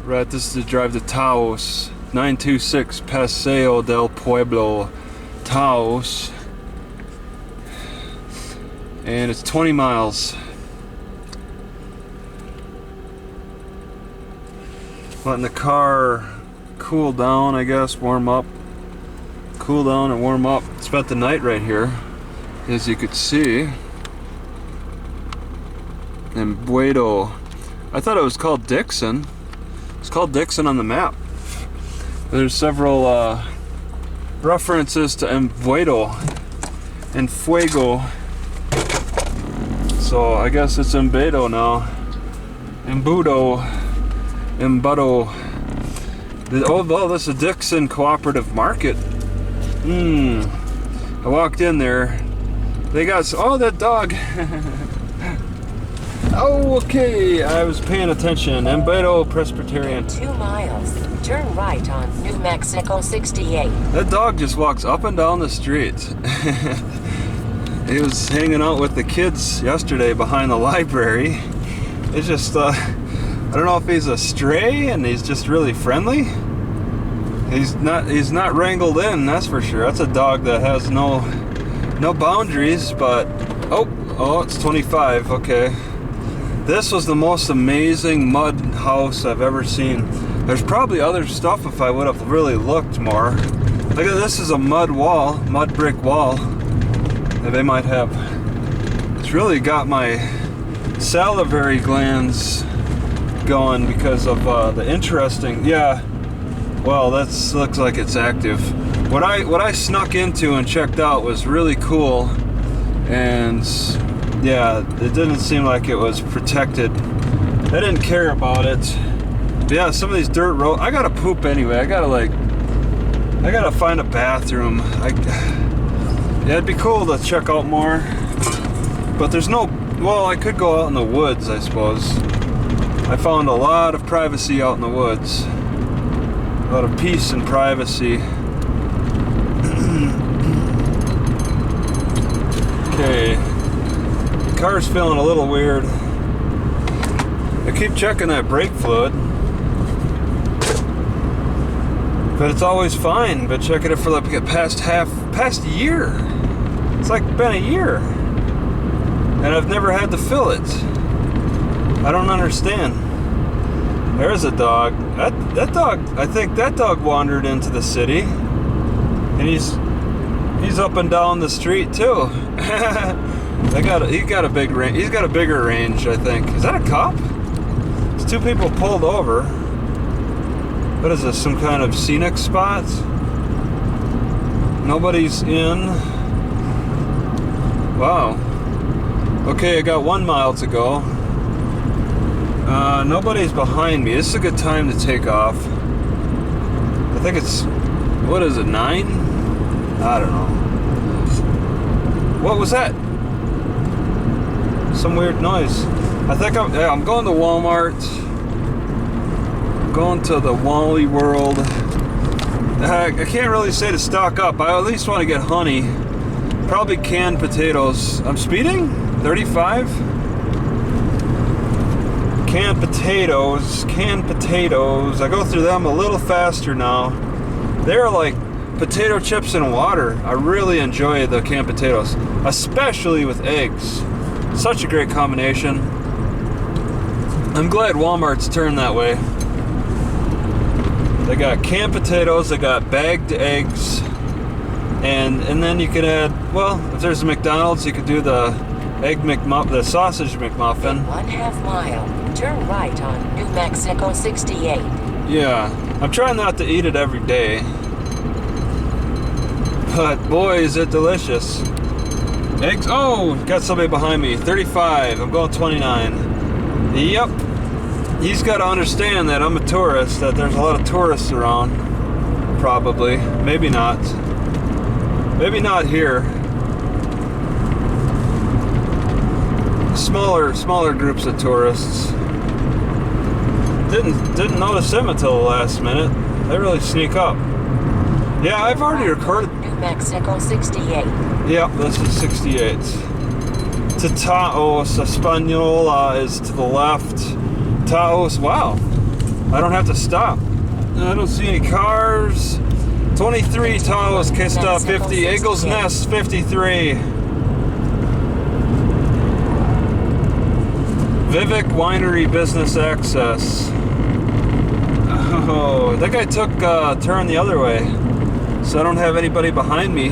Right, this is the drive to Taos. 926 Paseo del Pueblo, Taos. And it's 20 miles. Letting the car cool down, I guess, warm up. Cool down and warm up. Spent the night right here, as you could see. And Buedo. I thought it was called Dixon. It's called Dixon on the map. There's several references to Embudo and Fuego. So I guess it's Embudo now. Embudo. Oh, well, this is Dixon Cooperative Market. I walked in there. They got, oh, that dog. Oh, okay. I was paying attention. Embudo Presbyterian. 2 miles. Turn right on New Mexico 68. That dog just walks up and down the street. He was hanging out with the kids yesterday behind the library. It's just, I don't know if he's a stray and he's just really friendly. He's not wrangled in, that's for sure. That's a dog that has no boundaries, but oh, it's 25, okay. This was the most amazing mud house I've ever seen. There's probably other stuff if I would have really looked more. Look at this, is a mud brick wall that they might have. It's really got my salivary glands going because of the interesting, yeah, well, that looks like it's active. What I snuck into and checked out was really cool, and yeah, it didn't seem like it was protected. They didn't care about it. But yeah, some of these dirt roads, I gotta poop anyway. I gotta find a bathroom. Yeah, it'd be cool to check out more, but there's no, well, I could go out in the woods, I suppose. I found a lot of privacy out in the woods. A lot of peace and privacy. Okay. The car's feeling a little weird. I keep checking that brake fluid, but it's always fine. But checking it for like past a year. It's like been a year, and I've never had to fill it. I don't understand. There's a dog. That dog. I think that dog wandered into the city, and he's up and down the street too. He's got a big range. He's got a bigger range, I think. Is that a cop? It's two people pulled over. What is this? Some kind of scenic spot? Nobody's in. Wow. Okay, I got 1 mile to go. Nobody's behind me. This is a good time to take off. I think it's, what is it, 9? I don't know. What was that? Some weird noise. I think I'm going to Walmart. I'm going to the Wally World. I can't really say to stock up. I at least want to get honey. Probably canned potatoes. I'm speeding? 35? Canned potatoes. I go through them a little faster now. They're like potato chips and water. I really enjoy the canned potatoes, especially with eggs. Such a great combination. I'm glad Walmart's turned that way. They got canned potatoes, they got bagged eggs, and then you could add, well, if there's a McDonald's, you could do the the sausage McMuffin. 1/2 mile. Turn right on New Mexico 68. Yeah, I'm trying not to eat it every day, but boy, is it delicious. Eggs, oh, got somebody behind me. 35, I'm going 29. Yep. He's got to understand that I'm a tourist, that there's a lot of tourists around. Probably. Maybe not. Maybe not here. Smaller groups of tourists. Didn't notice them until the last minute. They really sneak up. Yeah, I've already recorded. New Mexico 68. Yep, this is 68. To Taos, Espanola is to the left. Taos, wow. I don't have to stop. I don't see any cars. 23 Taos, K-Stop 50, Eagles Nest 53. Vivek Winery Business Access. Oh, that guy took a turn the other way, so I don't have anybody behind me.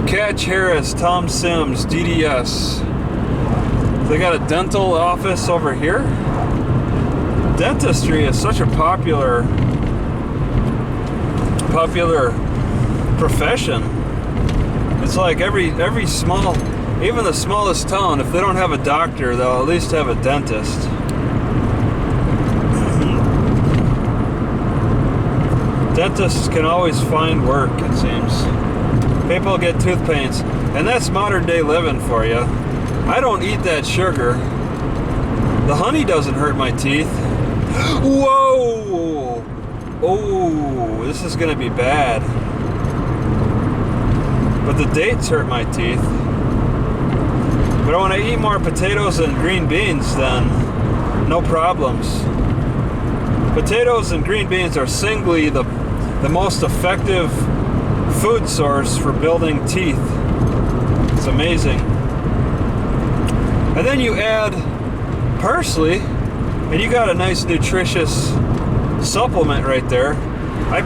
Catch Harris, Tom Sims, DDS. They got a dental office over here. Dentistry is such a popular profession. It's like every small, even the smallest town, if they don't have a doctor, they'll at least have a dentist. Dentists can always find work, it seems. People get tooth pains, and that's modern day living for you. I don't eat that sugar. The honey doesn't hurt my teeth. Whoa! Oh, this is gonna be bad. But the dates hurt my teeth. But when I eat more potatoes and green beans, then no problems. Potatoes and green beans are singly the most effective food source for building teeth. It's amazing. And then you add parsley, and you got a nice nutritious supplement right there. I'm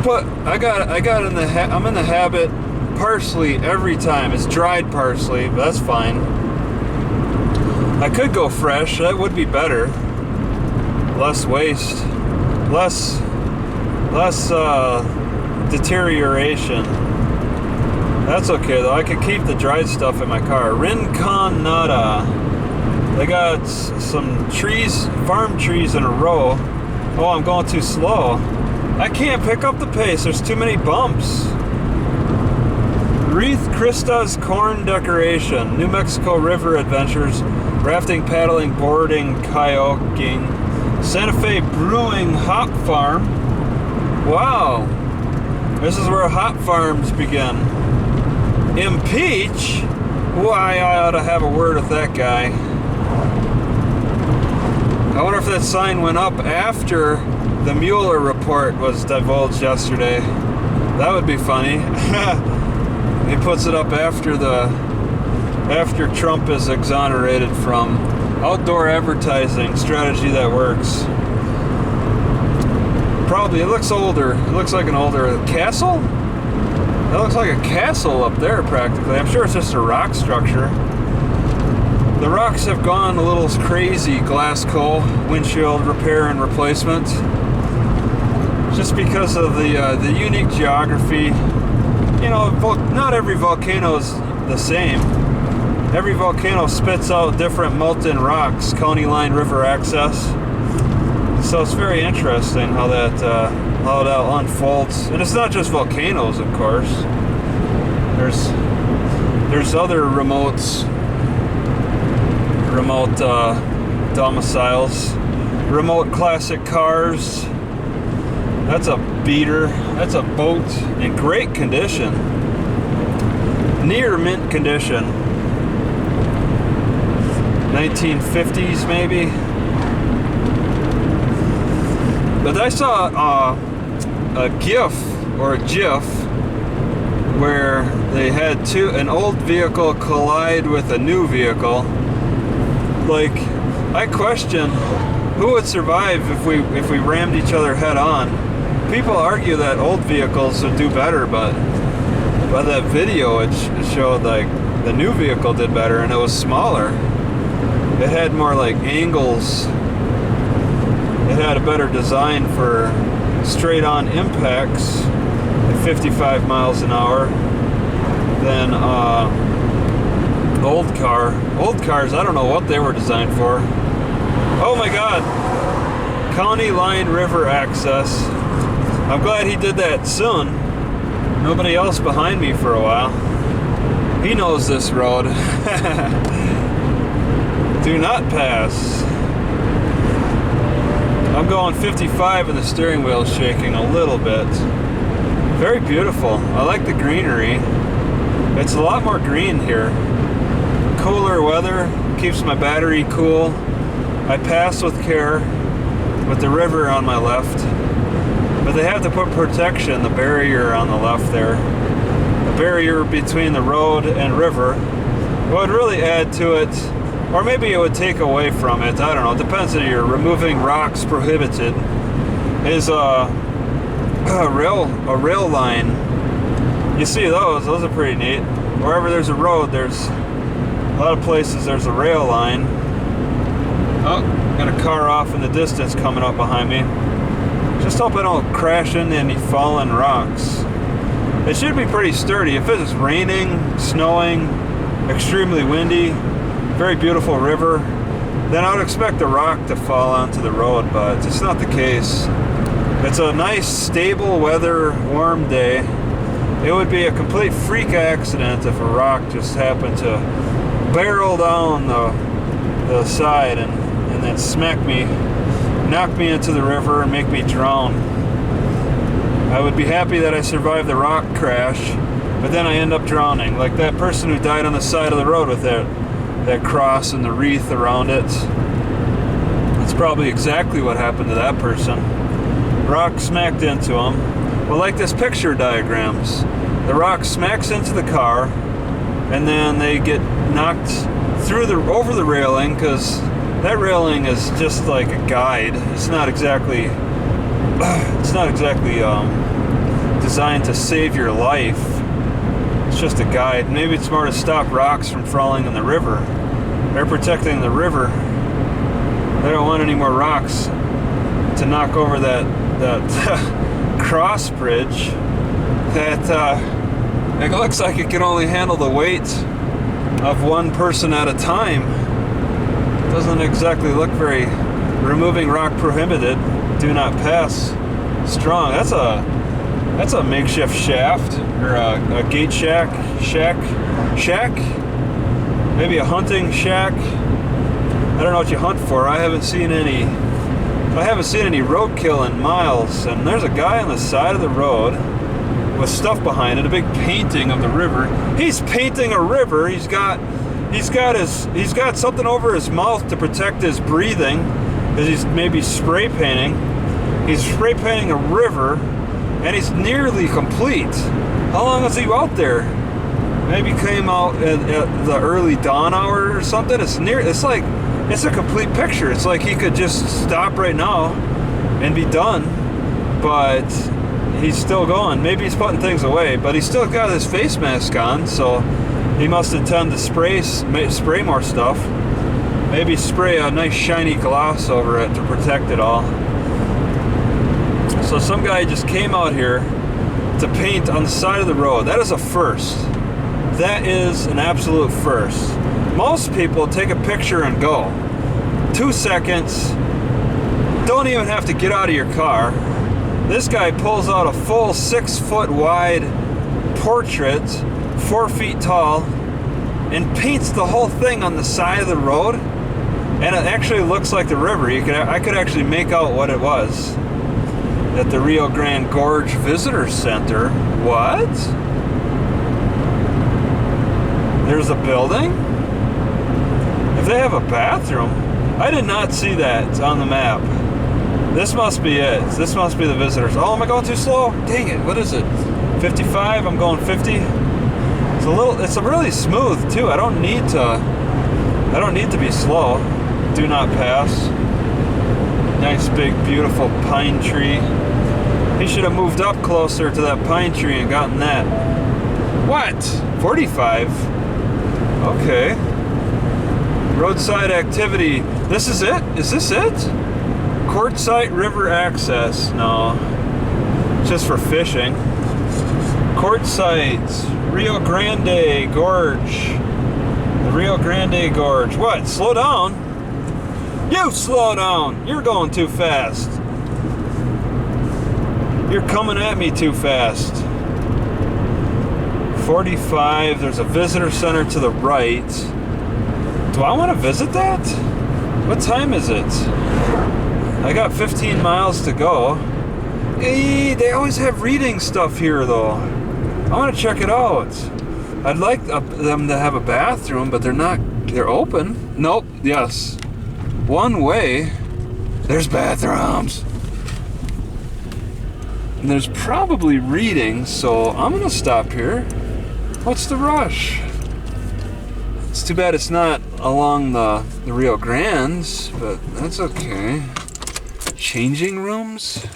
in the habit parsley every time. It's dried parsley, but that's fine. I could go fresh. That would be better. Less waste, less deterioration. That's okay though. I could keep the dried stuff in my car. Rincon Nada. They got some trees, farm trees in a row. Oh, I'm going too slow. I can't pick up the pace. There's too many bumps. Wreath Krista's Corn Decoration. New Mexico River Adventures. Rafting, paddling, boarding, kayaking. Santa Fe Brewing Hop Farm. Wow. This is where hop farms begin. Impeach? Why, I ought to have a word with that guy. I wonder if that sign went up after the Mueller report was divulged yesterday. That would be funny. He puts it up after Trump is exonerated from outdoor advertising strategy that works. Probably, it looks older. It looks like an older castle? That looks like a castle up there practically. I'm sure it's just a rock structure. The rocks have gone a little crazy. Glasgow windshield repair and replacement. Just because of the unique geography. You know, not every volcano is the same. Every volcano spits out different molten rocks, county line river access. So it's very interesting how that unfolds. And it's not just volcanoes, of course. There's other remote domiciles, remote classic cars. That's a beater. That's a boat in great condition, near mint condition. 1950s maybe. But I saw a GIF or a GIF where they had an old vehicle collide with a new vehicle. Like, I question who would survive if we rammed each other head on. People argue that old vehicles would do better, but by that video it showed like the new vehicle did better, and it was smaller. It had more like angles. It had a better design for straight on impacts at 55 miles an hour than old cars. I don't know what they were designed for. Oh my god, county line river access. I'm glad he did that soon. Nobody else behind me for a while. He knows this road. Do not pass. I'm going 55 and the steering wheel is shaking a little bit. Very beautiful. I like the greenery. It's a lot more green here. Cooler weather keeps my battery cool. I pass with care. with the river on my left. But they have to put protection, the barrier on the left there. The barrier between the road and river. What would really add to it, or maybe it would take away from it, I don't know, it depends on you're removing rocks prohibited, is a rail line. You see those are pretty neat. Wherever there's a road, there's a lot of places there's a rail line. Oh, got a car off in the distance coming up behind me. Just hope I don't crash into any fallen rocks. It should be pretty sturdy. If it's raining, snowing, extremely windy, very beautiful river, then I would expect the rock to fall onto the road, but it's not the case. It's a nice, stable weather, warm day. It would be a complete freak accident if a rock just happened to barrel down the side and then smack me, knock me into the river and make me drown. I would be happy that I survived the rock crash, but then I end up drowning, like that person who died on the side of the road with that cross and the wreath around it. That's probably exactly what happened to that person. Rock smacked into him. Well, like this picture diagrams, the rock smacks into the car, and then they get knocked over the railing, because that railing is just like a guide. It's not exactly designed to save your life. It's just a guide. Maybe it's more to stop rocks from falling in the river. They're protecting the river. They don't want any more rocks to knock over that cross bridge that it looks like it can only handle the weight of one person at a time. Doesn't exactly look very removing rock prohibited, do not pass strong. That's a makeshift shaft, or a gate shack, maybe a hunting shack. I don't know what you hunt for. I haven't seen any roadkill in miles. And there's a guy on the side of the road with stuff behind it, a big painting of the river. He's painting a river. He's got something over his mouth to protect his breathing, because he's maybe spray painting. He's spray painting a river, and he's nearly complete. How long was he out there? Maybe came out at the early dawn hour or something. It's a complete picture. It's like he could just stop right now and be done, but he's still going. Maybe he's putting things away, but he's still got his face mask on, so he must intend to spray more stuff. Maybe spray a nice shiny gloss over it to protect it all. So some guy just came out here to paint on the side of the road. That is a first. That is an absolute first. Most people take a picture and go. 2 seconds. Don't even have to get out of your car. This guy pulls out a full 6 foot wide portrait, 4 feet tall, and paints the whole thing on the side of the road. And it actually looks like the river. I could actually make out what it was at the Rio Grande Gorge Visitor Center. What? There's a building? If they have a bathroom, I did not see that on the map. This must be it. This must be the visitors. Oh, am I going too slow? Dang it, what is it? 55, I'm going 50. It's really smooth too. I don't need to be slow. Do not pass. Nice big beautiful pine tree. He should have moved up closer to that pine tree and gotten that. What? 45? Okay. Roadside activity. This is it? Is this it? Quartzsite River access. No. Just for fishing. Quartzsite. Rio Grande Gorge. The Rio Grande Gorge. What? Slow down? You slow down. You're going too fast. You're coming at me too fast. 45. There's a visitor center to the right. Do I want to visit that? What time is it? I got 15 miles to go. Hey, they always have reading stuff here though. I want to check it out. I'd like them to have a bathroom, but they're not. They're open. Nope. Yes. One way. There's bathrooms. And there's probably reading, so I'm gonna stop here. What's the rush? It's too bad it's not along the Rio Grandes, but that's okay. Changing rooms?